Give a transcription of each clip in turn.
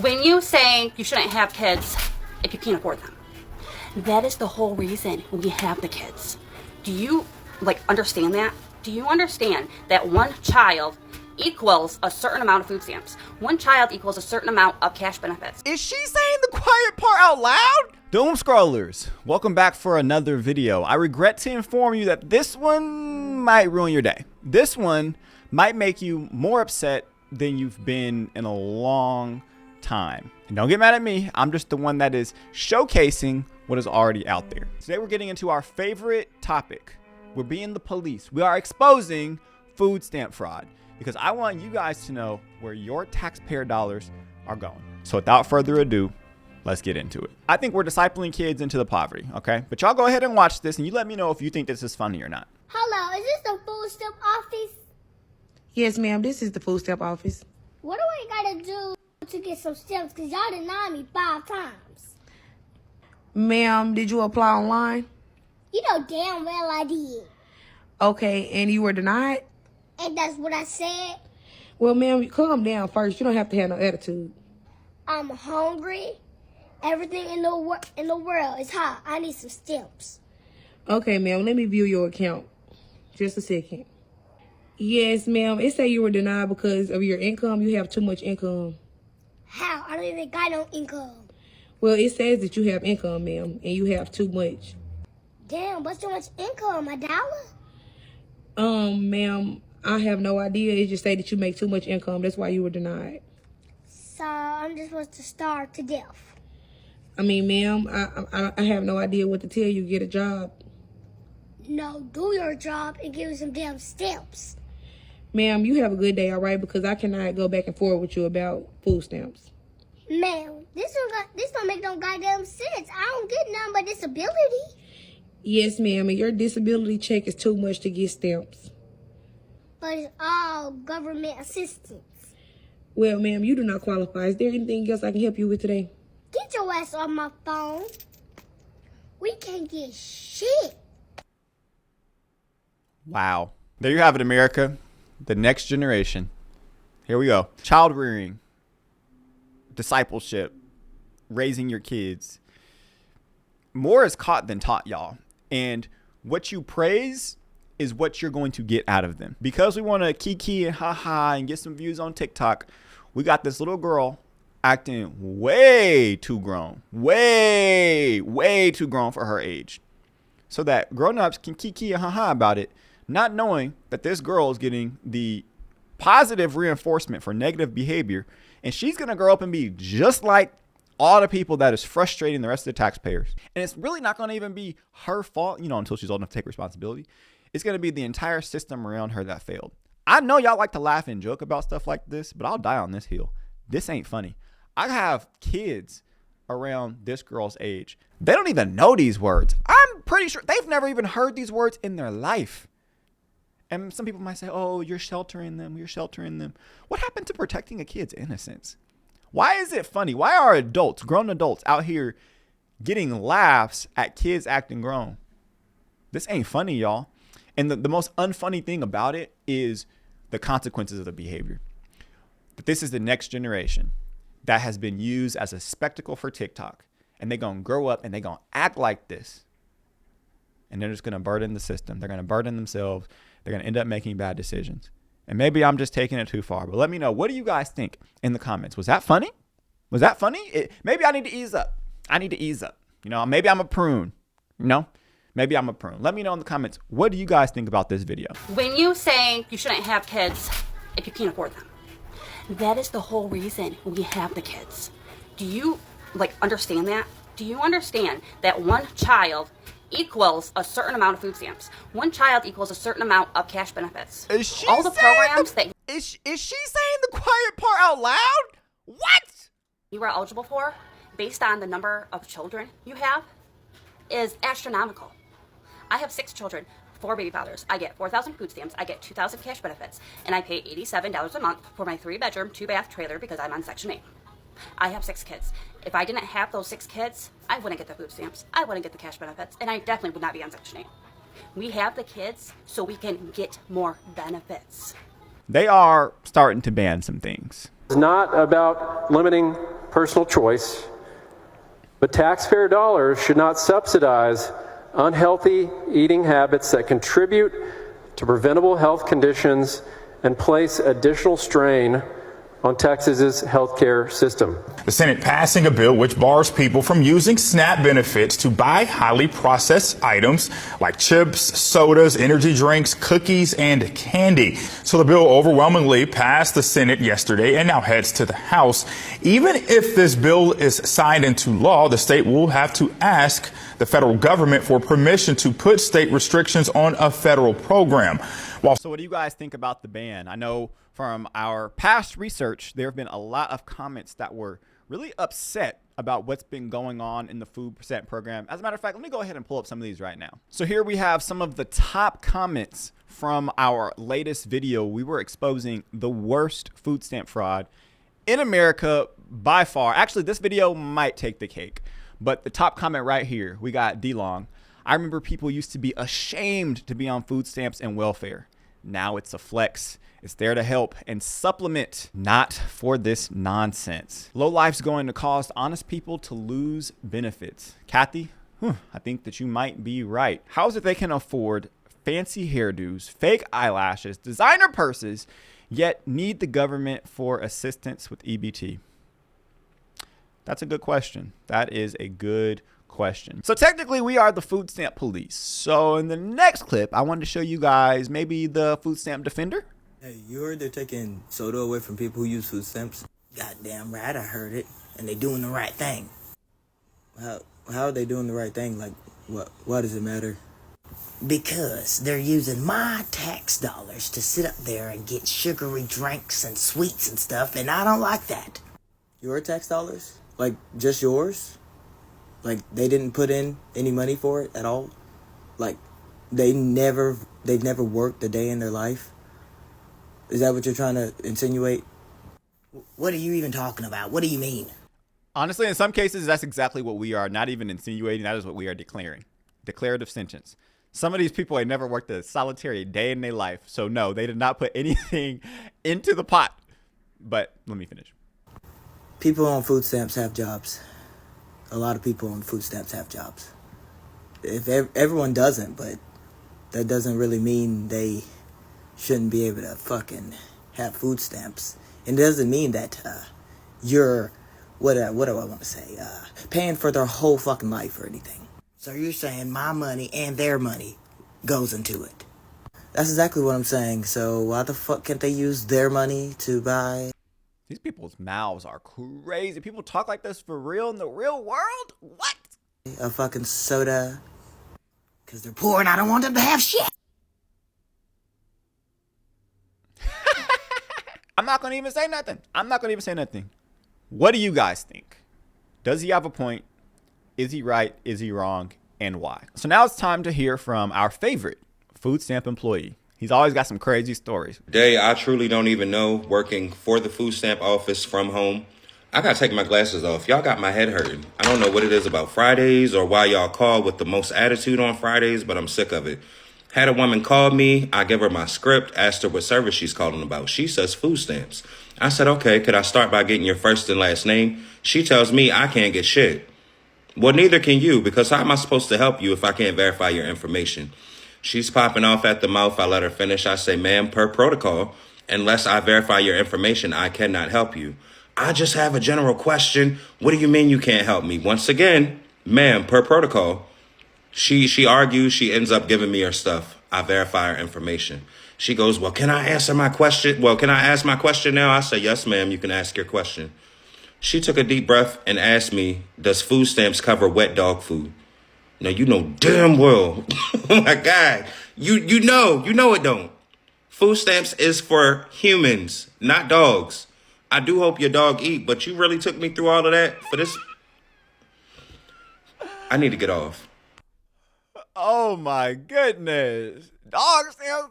When you say you shouldn't have kids if you can't afford them, that is the whole reason we have the kids. Do you understand that? Do you understand that one child equals a certain amount of food stamps? One child equals a certain amount of cash benefits. Is she saying the quiet part out loud? Doom scrollers, welcome back for another video. I regret to inform you that this one might ruin your day. This one might make you more upset than you've been in a long time. And don't get mad at me. I'm just the one that is showcasing what is already out there. Today we're getting into our favorite topic. We're being the police. We are exposing food stamp fraud because I want you guys to know where your taxpayer dollars are going. So without further ado, let's get into it. I think we're discipling kids into the poverty, okay? But y'all go ahead and watch this and you let me know if you think this is funny or not. Hello, is this the food stamp office? Yes, ma'am, this is the food stamp office. What do I gotta do to get some stamps? Because y'all denied me 5 times. Ma'am, did you apply online? You know damn well I did. Okay, and you were denied? And that's what I said. Well, ma'am, calm down first. You don't have to have no attitude. I'm hungry. Everything in the world is hot. I need some stamps. Okay, ma'am, let me view your account. Just a second. Yes, ma'am, it say you were denied because of your income. You have too much income. How? I don't even got no income. Well, it says that you have income, ma'am, and you have too much. Damn, what's too much income? $1? Ma'am, I have no idea. It just say that you make too much income. That's why you were denied. So I'm just supposed to starve to death. I mean, ma'am, I have no idea what to tell you. Get a job. No, do your job and give me some damn stamps. Ma'am, you have a good day, all right? Because I cannot go back and forth with you about food stamps. Ma'am, this don't make no goddamn sense. I don't get none but disability. Yes, ma'am, and your disability check is too much to get stamps. But it's all government assistance. Well, ma'am, you do not qualify. Is there anything else I can help you with today? Get your ass off my phone. We can't get shit. Wow. There you have it, America. The next generation. Here we go. Child rearing, discipleship, raising your kids. More is caught than taught, y'all. And what you praise is what you're going to get out of them. Because we want to kiki and haha and get some views on TikTok, we got this little girl acting way too grown. Way too grown for her age. So that grown-ups can kiki and haha about it, not knowing that this girl is getting the positive reinforcement for negative behavior. And she's going to grow up and be just like all the people that is frustrating the rest of the taxpayers. And it's really not going to even be her fault, until she's old enough to take responsibility. It's going to be the entire system around her that failed. I know y'all like to laugh and joke about stuff like this, but I'll die on this hill. This ain't funny. I have kids around this girl's age. They don't even know these words. I'm pretty sure they've never even heard these words in their life. And some people might say, oh, you're sheltering them. You're sheltering them. What happened to protecting a kid's innocence? Why is it funny? Why are adults, grown adults out here getting laughs at kids acting grown? This ain't funny, y'all. And the most unfunny thing about it is the consequences of the behavior. But this is the next generation that has been used as a spectacle for TikTok. And they're going to grow up and they're going to act like this. And they're just going to burden the system. They're going to burden themselves. They're going to end up making bad decisions. And maybe I'm just taking it too far. But let me know. What do you guys think in the comments? Was that funny? Was that funny? Maybe I need to ease up. I need to ease up. Maybe I'm a prune. Maybe I'm a prune. Let me know in the comments. What do you guys think about this video? When you say you shouldn't have kids if you can't afford them, that is the whole reason we have the kids. Do you understand that? Do you understand that one child equals a certain amount of food stamps? One child equals a certain amount of cash benefits. All the programs that is she saying the quiet part out loud? What? You are eligible for, based on the number of children you have, is astronomical. I have 6 children, 4 baby fathers. I get 4,000 food stamps. I get 2,000 cash benefits, and I pay $87 a month for my 3-bedroom, 2-bath trailer because I'm on Section 8. I have 6 kids. If I didn't have those 6 kids, I wouldn't get the food stamps. I wouldn't get the cash benefits, and I definitely would not be on Section 8. We have the kids so we can get more benefits. They are starting to ban some things. It's not about limiting personal choice, but taxpayer dollars should not subsidize unhealthy eating habits that contribute to preventable health conditions and place additional strain on Texas's healthcare system. The Senate passing a bill which bars people from using SNAP benefits to buy highly processed items like chips, sodas, energy drinks, cookies, and candy. So the bill overwhelmingly passed the Senate yesterday and now heads to the House. Even if this bill is signed into law, the state will have to ask the federal government for permission to put state restrictions on a federal program. So what do you guys think about the ban? I know from our past research, there have been a lot of comments that were really upset about what's been going on in the food percent program. As a matter of fact, let me go ahead and pull up some of these right now. So here we have some of the top comments from our latest video. We were exposing the worst food stamp fraud in America by far. Actually, this video might take the cake, but the top comment right here, we got D-Long. I remember people used to be ashamed to be on food stamps and welfare. Now it's a flex. It's there to help and supplement, not for this nonsense. Low life's going to cause honest people to lose benefits. Kathy, I think that you might be right. How is it they can afford fancy hairdos, fake eyelashes, designer purses, yet need the government for assistance with EBT? That's a good question. That is a good question. So technically we are the food stamp police. So in the next clip, I wanted to show you guys maybe the food stamp defender. Hey, you heard they're taking soda away from people who use food stamps? Goddamn right, I heard it. And they doing the right thing. How are they doing the right thing? Like, why does it matter? Because they're using my tax dollars to sit up there and get sugary drinks and sweets and stuff, and I don't like that. Your tax dollars? Like, just yours? Like, they didn't put in any money for it at all? Like, they've never worked a day in their life? Is that what you're trying to insinuate? What are you even talking about? What do you mean? Honestly, in some cases, that's exactly what we are. Not even insinuating. That is what we are declaring. Declarative sentence. Some of these people have never worked a solitary day in their life. So no, they did not put anything into the pot. But let me finish. People on food stamps have jobs. A lot of people on food stamps have jobs. If everyone doesn't, but that doesn't really mean they shouldn't be able to fucking have food stamps. And it doesn't mean that you're, what do I want to say, paying for their whole fucking life or anything. So you're saying my money and their money goes into it? That's exactly what I'm saying. So why the fuck can't they use their money to buy? These people's mouths are crazy. People talk like this for real in the real world? What? A fucking soda. Because they're poor and I don't want them to have shit. I'm not going to even say nothing. I'm not going to even say nothing. What do you guys think? Does he have a point? Is he right? Is he wrong? And why? So now it's time to hear from our favorite food stamp employee. He's always got some crazy stories. Today, I truly don't even know, working for the food stamp office from home. I got to take my glasses off. Y'all got my head hurting. I don't know what it is about Fridays or why y'all call with the most attitude on Fridays, but I'm sick of it. Had a woman call me. I give her my script, asked her what service she's calling about. She says food stamps. I said, okay, could I start by getting your first and last name? She tells me I can't get shit. Well, neither can you, because how am I supposed to help you if I can't verify your information? She's popping off at the mouth. I let her finish. I say, ma'am, per protocol, unless I verify your information, I cannot help you. I just have a general question. What do you mean you can't help me? Once again, ma'am, per protocol. She argues. She ends up giving me her stuff. I verify her information. She goes, well, can I answer my question? Well, can I ask my question now? I say, yes, ma'am, you can ask your question. She took a deep breath and asked me, does food stamps cover wet dog food? Now, you know damn well, oh my God, you know it don't. Food stamps is for humans, not dogs. I do hope your dog eat, but you really took me through all of that for this. I need to get off. Oh my goodness. Dog stamps,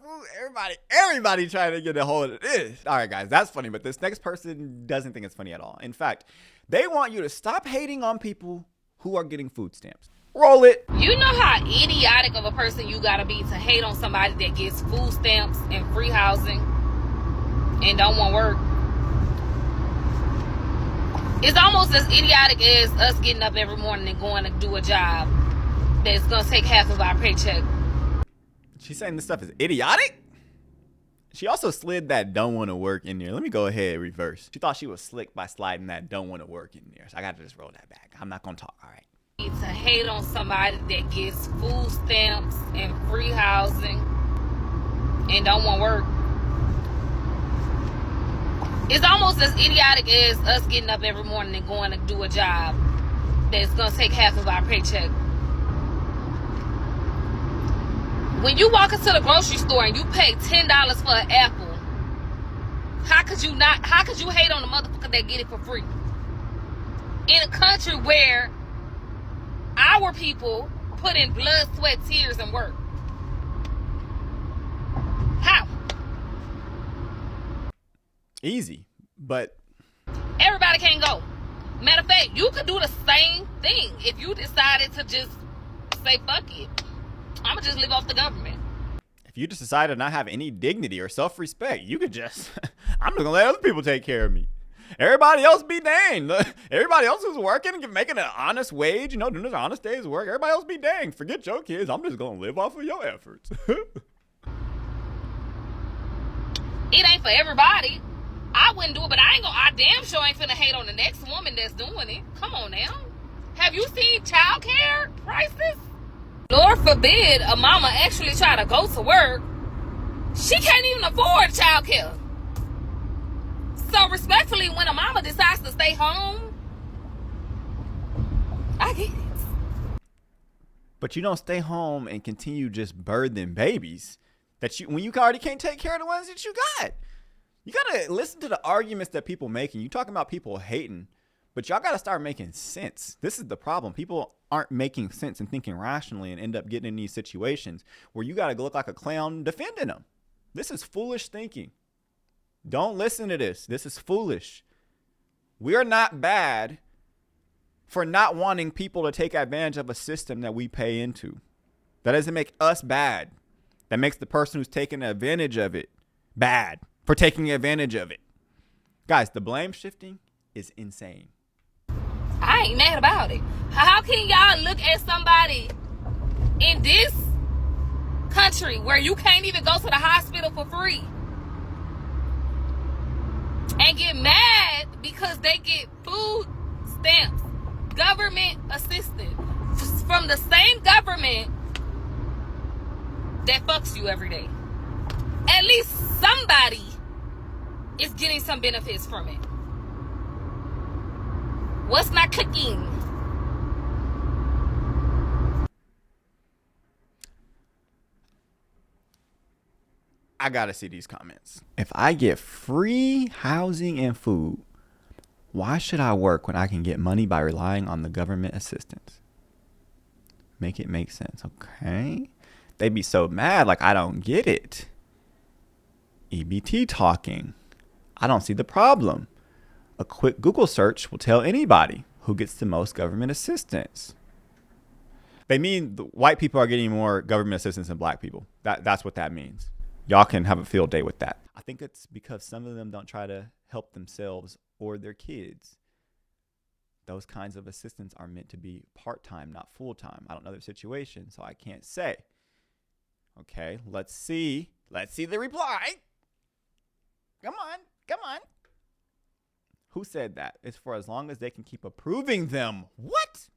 everybody trying to get a hold of this. All right, guys, that's funny, but this next person doesn't think it's funny at all. In fact, they want you to stop hating on people who are getting food stamps. Roll it. You know how idiotic of a person you gotta be to hate on somebody that gets food stamps and free housing and don't want work. It's almost as idiotic as us getting up every morning and going to do a job that's going to take half of our paycheck. She's saying this stuff is idiotic? She also slid that don't want to work in there. Let me go ahead and reverse. She thought she was slick by sliding that don't want to work in there. So I got to just roll that back. I'm not going to talk. All right. To hate on somebody that gets food stamps and free housing and don't want to work. It's almost as idiotic as us getting up every morning and going to do a job that's going to take half of our paycheck. When you walk into the grocery store and you pay $10 for an apple, how could you hate on the motherfucker that get it for free? In a country where our people put in blood, sweat, tears, and work. How? Easy, but Everybody can't go. Matter of fact, you could do the same thing if you decided to just say, fuck it. I'm going to just live off the government. if you just decide to not have any dignity or self-respect, you could just, I'm just going to let other people take care of me. Everybody else be danged. Everybody else who's working and making an honest wage, doing an honest day's work, everybody else be danged. Forget your kids. I'm just going to live off of your efforts. It ain't for everybody. I wouldn't do it, but I damn sure ain't finna hate on the next woman that's doing it. Come on now. Have you seen childcare prices? Lord forbid a mama actually try to go to work. She can't even afford childcare. So respectfully, when a mama decides to stay home, I get it. But you don't stay home and continue just birthing babies when you already can't take care of the ones that you got. You gotta listen to the arguments that people making. You talking about people hating, but y'all gotta start making sense. This is the problem. People aren't making sense and thinking rationally and end up getting in these situations where you gotta look like a clown defending them. This is foolish thinking. Don't listen to this. This is foolish. We're not bad for not wanting people to take advantage of a system that we pay into. That doesn't make us bad. That makes the person who's taking advantage of it bad for taking advantage of it. Guys, the blame shifting is insane. I ain't mad about it. How can y'all look at somebody in this country where you can't even go to the hospital for free and get mad because they get food stamps, government assistance from the same government that fucks you every day? At least somebody is getting some benefits from it. What's not clicking? I gotta see these comments. If I get free housing and food, why should I work when I can get money by relying on the government assistance? Make it make sense, okay? They be so mad, like I don't get it. EBT talking. I don't see the problem. A quick Google search will tell anybody who gets the most government assistance. They mean the white people are getting more government assistance than black people. That's what that means. Y'all can have a field day with that. I think it's because some of them don't try to help themselves or their kids. Those kinds of assistance are meant to be part-time, not full-time. I don't know their situation, so I can't say. Okay, let's see. Let's see the reply. Come on. Who said that? It's for as long as they can keep approving them. What?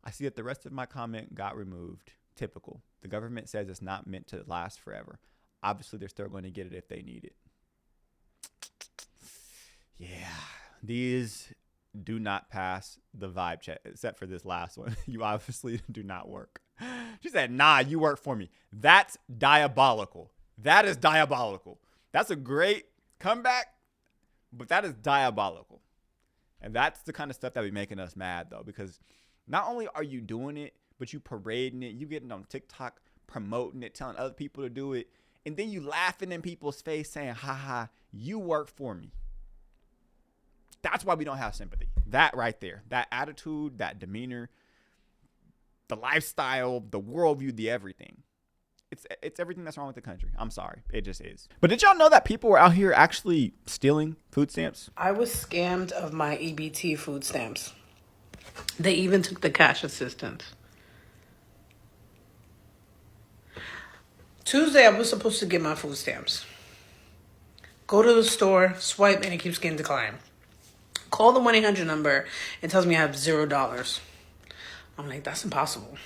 I see that the rest of my comment got removed. Typical. The government says it's not meant to last forever. Obviously, they're still going to get it if they need it. Yeah. These do not pass the vibe check, except for this last one. You obviously do not work. She said, nah, you work for me. That's diabolical. That is diabolical. That's a great comeback, but that is diabolical. And that's the kind of stuff that be making us mad, though, because not only are you doing it, but you parading it, you getting on TikTok, promoting it, telling other people to do it, and then you laughing in people's face saying, haha, you work for me. That's why we don't have sympathy. That right there, that attitude, that demeanor, the lifestyle, the worldview, the everything. It's everything that's wrong with the country. I'm sorry. It just is. But did y'all know that people were out here actually stealing food stamps? I was scammed of my EBT food stamps. They even took the cash assistance. Tuesday, I was supposed to get my food stamps. Go to the store, swipe, and it keeps getting declined. Call the 1-800 number. It tells me I have $0. I'm like, that's impossible.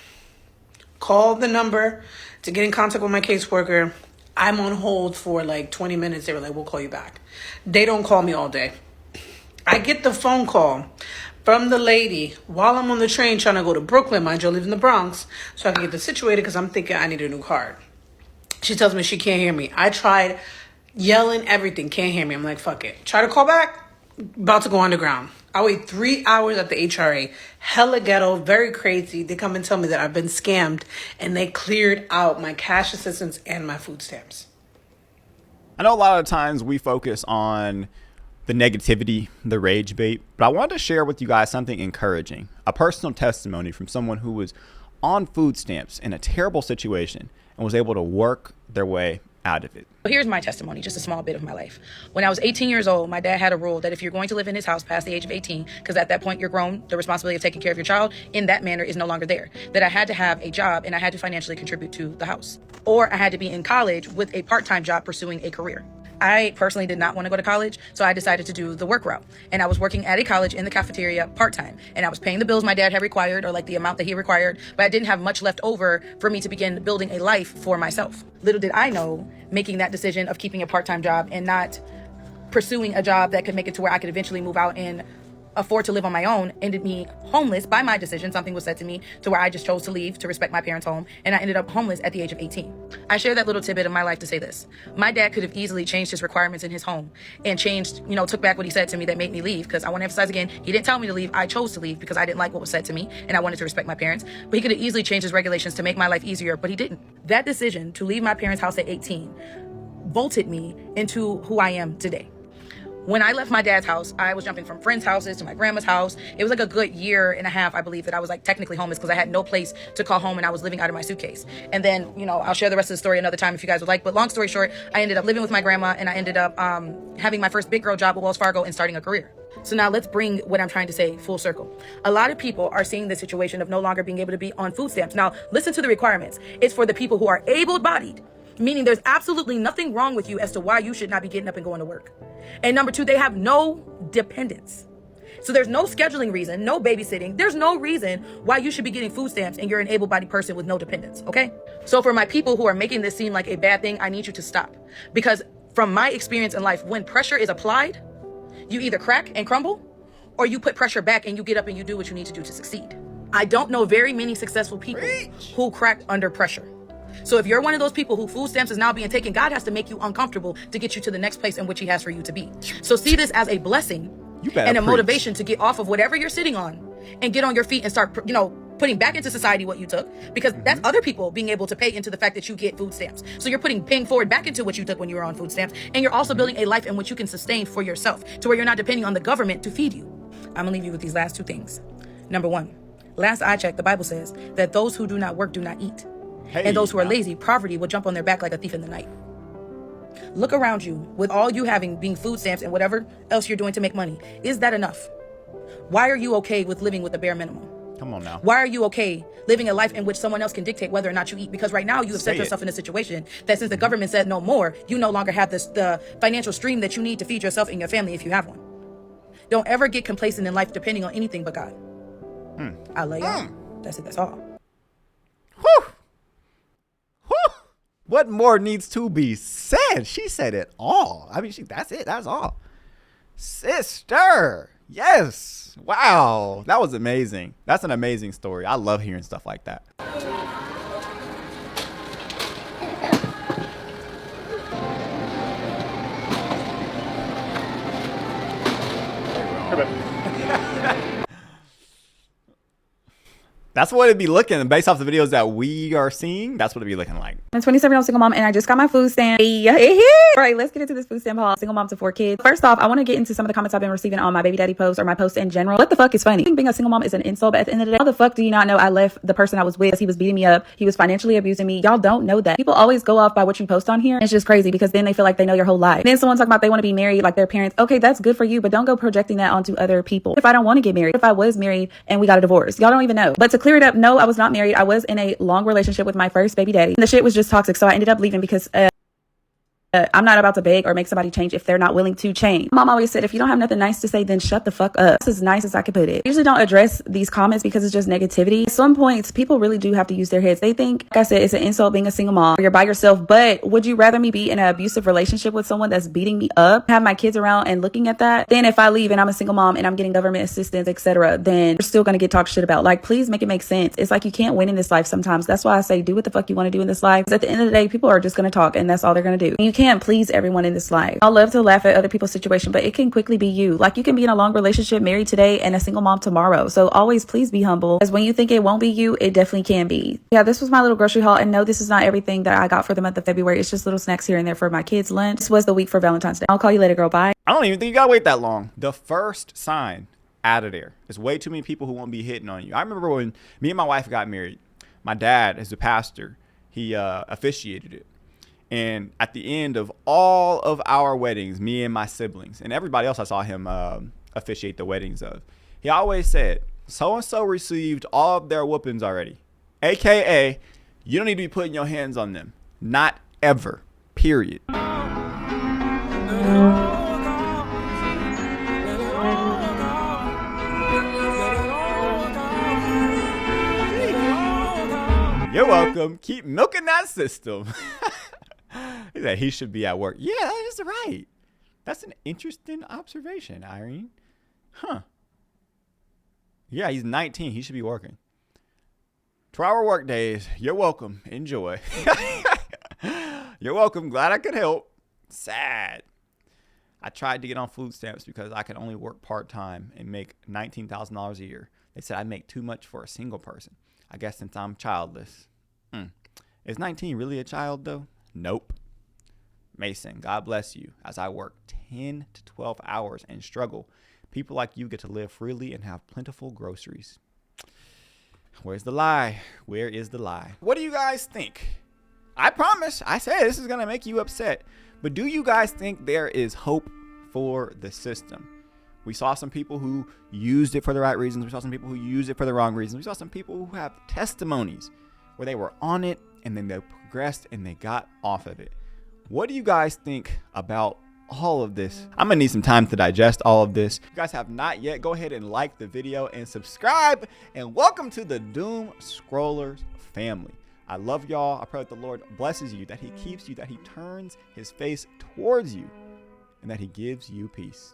Call the number to get in contact with my caseworker. I'm on hold for like 20 minutes. They were like, we'll call you back. They don't call me all day. I get the phone call from the lady while I'm on the train trying to go to Brooklyn. Mind you, I live in the Bronx, so I can get this situated because I'm thinking I need a new card. She tells me she can't hear me. I tried yelling everything, can't hear me. I'm like, fuck it. Try to call back, about to go underground. I wait 3 hours at the HRA. Hella ghetto, very crazy. They come and tell me that I've been scammed, and they cleared out my cash assistance and my food stamps. I know a lot of times we focus on the negativity, the rage bait, but I wanted to share with you guys something encouraging. A personal testimony from someone who was on food stamps in a terrible situation and was able to work their way out of it. Here's my testimony, just a small bit of my life. When I was 18 years old, my dad had a rule that if you're going to live in his house past the age of 18, because at that point you're grown, the responsibility of taking care of your child in that manner is no longer there. That I had to have a job and I had to financially contribute to the house. Or I had to be in college with a part-time job pursuing a career. I personally did not want to go to college, so I decided to do the work route. And I was working at a college in the cafeteria part-time. And I was paying the bills my dad had required, or like the amount that he required, but I didn't have much left over for me to begin building a life for myself. Little did I know, making that decision of keeping a part-time job and not pursuing a job that could make it to where I could eventually move out and afford to live on my own ended me homeless by my decision. Something was said to me to where I just chose to leave to respect my parents' home, and I ended up homeless at the age of 18. I share that little tidbit of my life to say this. My dad could have easily changed his requirements in his home and changed, took back what he said to me that made me leave, because I want to emphasize again, he didn't tell me to leave. I chose to leave because I didn't like what was said to me and I wanted to respect my parents. But he could have easily changed his regulations to make my life easier, but he didn't. That decision to leave my parents' house at 18 vaulted me into who I am today. When I left my dad's house, I was jumping from friends' houses to my grandma's house. It was like a good year and a half, I believe, that I was like technically homeless because I had no place to call home and I was living out of my suitcase. And then, I'll share the rest of the story another time if you guys would like. But long story short, I ended up living with my grandma and I ended up having my first big girl job at Wells Fargo and starting a career. So now let's bring what I'm trying to say full circle. A lot of people are seeing the situation of no longer being able to be on food stamps. Now, listen to the requirements. It's for the people who are able-bodied, meaning there's absolutely nothing wrong with you as to why you should not be getting up and going to work. And number two, they have no dependents. So there's no scheduling reason, no babysitting. There's no reason why you should be getting food stamps and you're an able-bodied person with no dependents, okay? So for my people who are making this seem like a bad thing, I need you to stop. Because from my experience in life, when pressure is applied, you either crack and crumble or you put pressure back and you get up and you do what you need to do to succeed. I don't know very many successful people who crack under pressure. So if you're one of those people who food stamps is now being taken, God has to make you uncomfortable to get you to the next place in which he has for you to be. So see this as a blessing and a motivation to get off of whatever you're sitting on and get on your feet and start, putting back into society what you took, because that's other people being able to pay into the fact that you get food stamps. So you're paying forward back into what you took when you were on food stamps. And you're also building a life in which you can sustain for yourself to where you're not depending on the government to feed you. I'm gonna leave you with these last two things. Number one, last I checked, the Bible says that those who do not work do not eat. And those who are lazy, poverty will jump on their back like a thief in the night. Look around you with all you having being food stamps and whatever else you're doing to make money. Is that enough? Why are you okay with living with the bare minimum? Come on now. Why are you okay living a life in which someone else can dictate whether or not you eat? Because right now you have set yourself in a situation that since the government said no more, you no longer have the financial stream that you need to feed yourself and your family if you have one. Don't ever get complacent in life depending on anything but God. I love y'all. That's it. That's all. Whew. What more needs to be said? She said it all. I mean, that's it. That's all. Sister. Yes. Wow. That was amazing. That's an amazing story. I love hearing stuff like that. That's what it'd be looking based off the videos that we are seeing. That's what it'd be looking like. I'm a 27-year-old single mom, and I just got my food stamp. All right, let's get into this food stamp haul. Single mom to 4 kids. First off, I want to get into some of the comments I've been receiving on my baby daddy posts or my posts in general. What the fuck is funny? Being a single mom is an insult, but at the end of the day, how the fuck do you not know I left the person I was with? He was beating me up. He was financially abusing me. Y'all don't know that. People always go off by what you post on here. It's just crazy because then they feel like they know your whole life. Then someone talking about they want to be married like their parents. Okay, that's good for you, but don't go projecting that onto other people. If I don't want to get married, if I was married and we got a divorce, y'all don't even know. But to clear it up, no, I was not married. I was in a long relationship with my first baby daddy. And the shit was just toxic. So I ended up leaving because I'm not about to beg or make somebody change if they're not willing to change. Mom always said, if you don't have nothing nice to say, then shut the fuck up. That's as nice as I could put it. I usually don't address these comments because it's just negativity. At some points, people really do have to use their heads. They think, like I said, it's an insult being a single mom or you're by yourself. But would you rather me be in an abusive relationship with someone that's beating me up, have my kids around and looking at that? Then if I leave and I'm a single mom and I'm getting government assistance, etc., then you're still going to get talked shit about. Like, please make it make sense. It's like you can't win in this life sometimes. That's why I say do what the fuck you want to do in this life. Because at the end of the day, people are just going to talk and that's all they're going to do. And you can't please everyone in this life. I love to laugh at other people's situation, but it can quickly be you. Like, you can be in a long relationship, married today, and a single mom tomorrow. So always please be humble, because when you think it won't be you, it definitely can be. Yeah, this was my little grocery haul, and no, this is not everything that I got for the month of February. It's just little snacks here and there for my kids' lunch. This was the week for Valentine's Day. I'll call you later, girl. Bye. I don't even think you gotta wait that long. The first sign out of there is way too many people who won't be hitting on you. I remember when me and my wife got married, my dad is a pastor. He officiated it. And at the end of all of our weddings, me and my siblings and everybody else I saw him officiate the weddings of, he always said, so-and-so received all of their whoopings already. AKA, you don't need to be putting your hands on them. Not ever. Period. You're welcome. Keep milking that system. He said he should be at work. Yeah, that is right. That's an interesting observation, Irene. Huh. Yeah, he's 19. He should be working. 12-hour work days. You're welcome. Enjoy. You're welcome. Glad I could help. Sad. I tried to get on food stamps because I could only work part-time and make $19,000 a year. They said I make too much for a single person. I guess since I'm childless. Is 19 really a child, though? Nope. Mason, God bless you. As I work 10 to 12 hours and struggle, people like you get to live freely and have plentiful groceries. Where's the lie? Where is the lie? What do you guys think? I promise, I said this is going to make you upset. But do you guys think there is hope for the system? We saw some people who used it for the right reasons. We saw some people who used it for the wrong reasons. We saw some people who have testimonies where they were on it and then they progressed and they got off of it. What do you guys think about all of this? I'm gonna need some time to digest all of this. If you guys have not yet, go ahead and like the video and subscribe, and welcome to the Doom Scrollers family. I love y'all. I pray that the Lord blesses you, that he keeps you, that he turns his face towards you, and that he gives you peace.